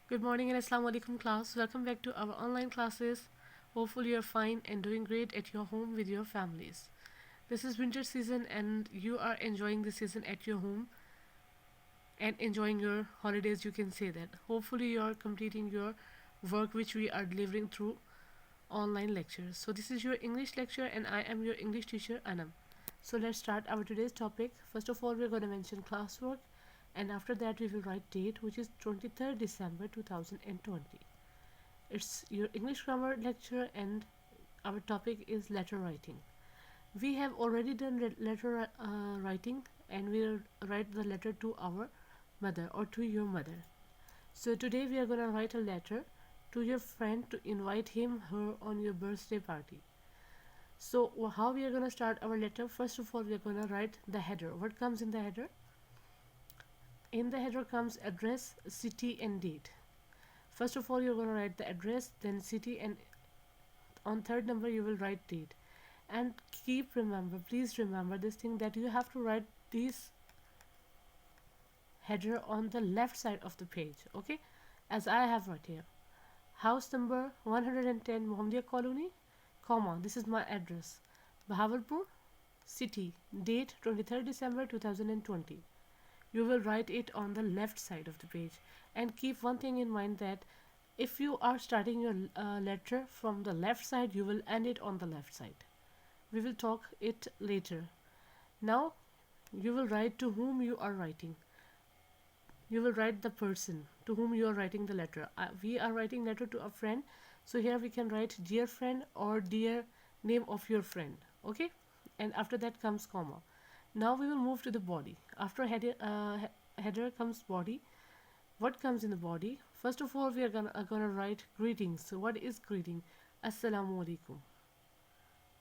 Good morning and Assalamu alaikum class. Welcome back to our online classes. Hopefully you're fine and doing great at your home with your families. This is winter season and you are enjoying the season at your home and enjoying your holidays, you can say that. Hopefully you are completing your work which we are delivering through online lectures. So this is your English lecture and I am your English teacher Anam. So let's start our today's topic. First of all, we're going to mention classwork, and after that we will write date, which is 23rd December 2020. It's your English grammar lecture and our topic is letter writing. We have already done letter writing, and we'll write the letter to our mother or to your mother. So today we are going to write a letter to your friend to invite him her on your birthday party. So how we are going to start our letter? First of all, we are going to write the header. What comes in the header? In the header comes address, city and date. First of all, you're going to write the address, then city, and on third number you will write date. And please remember this thing, that you have to write this header on the left side of the page, okay? As I have right here. House number 110 Mohammedia Colony, comma, this is my address. Bahawalpur, city, date 23rd December 2020. You will write it on the left side of the page, and keep one thing in mind, that if you are starting your letter from the left side, you will end it on the left side. We will talk it later. Now you will write to whom you are writing. You will write the person to whom you are writing the letter. We are writing letter to a friend, so here we can write dear friend or dear name of your friend, okay? And after that comes comma. Now we will move to the body. After header comes body. What comes in the body? First of all, we are gonna write greetings. So what is greeting? Assalamu alaikum.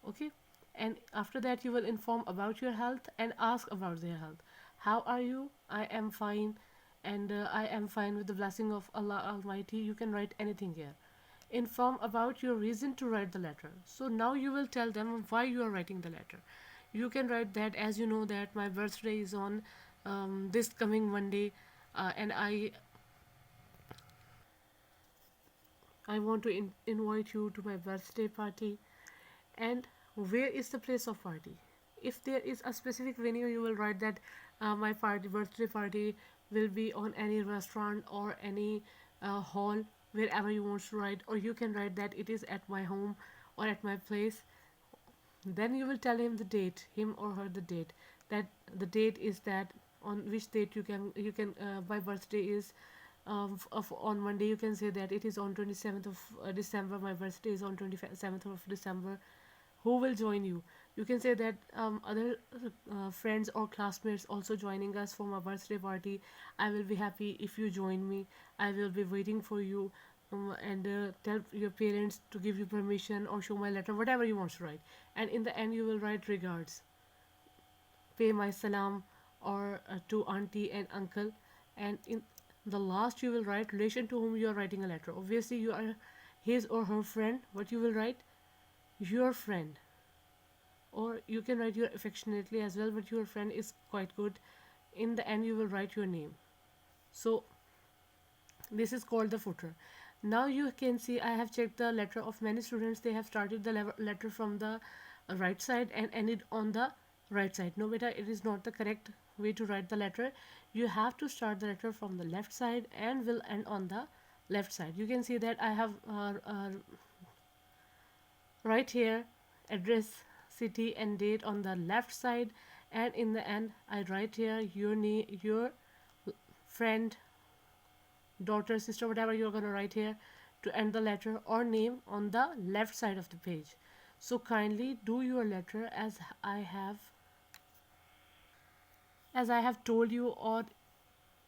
Okay, and after that you will inform about your health and ask about their health. How are you? I am fine, and I am fine with the blessing of Allah Almighty. You can write anything here. Inform about your reason to write the letter. So now you will tell them why you are writing the letter. You can write that, as you know, that my birthday is on this coming Monday, and I want to invite you to my birthday party. And where is the place of party? If there is a specific venue, you will write that my birthday party will be on any restaurant or any hall, wherever you want to write, or you can write that it is at my home or at my place. Then you will tell him the date, him or her the date, that the date is that, on which date you can my birthday is on Monday. You can say that it is on 27th of December. My birthday is on 27th of December. Who will join you? You can say that other friends or classmates also joining us for my birthday party. I will be happy if you join me. I will be waiting for you, and tell your parents to give you permission or show my letter, whatever you want to write. And in the end you will write regards, pay my salam, or to auntie and uncle. And in the last you will write relation to whom you are writing a letter. Obviously you are his or her friend. What you will write? Your friend, or you can write your affectionately as well, but your friend is quite good. In the end you will write your name. So this is called the footer. Now you can see I have checked the letter of many students. They have started the letter from the right side and ended on the right side. No, beta, it is not the correct way to write the letter. You have to start the letter from the left side and will end on the left side. You can see that I have right here address, city and date on the left side, and in the end I write here your name, your friend, daughter, sister, whatever you're going to write here to end the letter, or name on the left side of the page. So kindly do your letter as I have told you, or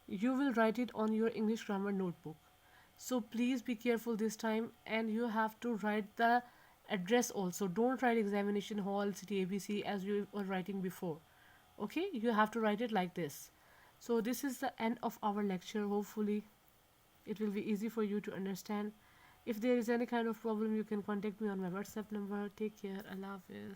you will write it on your English grammar notebook. So please be careful this time, and you have to write the address also. Don't write examination hall, city, ABC as you were writing before. Okay, you have to write it like this. So this is the end of our lecture. Hopefully it will be easy for you to understand. If there is any kind of problem, you can contact me on my WhatsApp number. Take care. Allah Hafiz.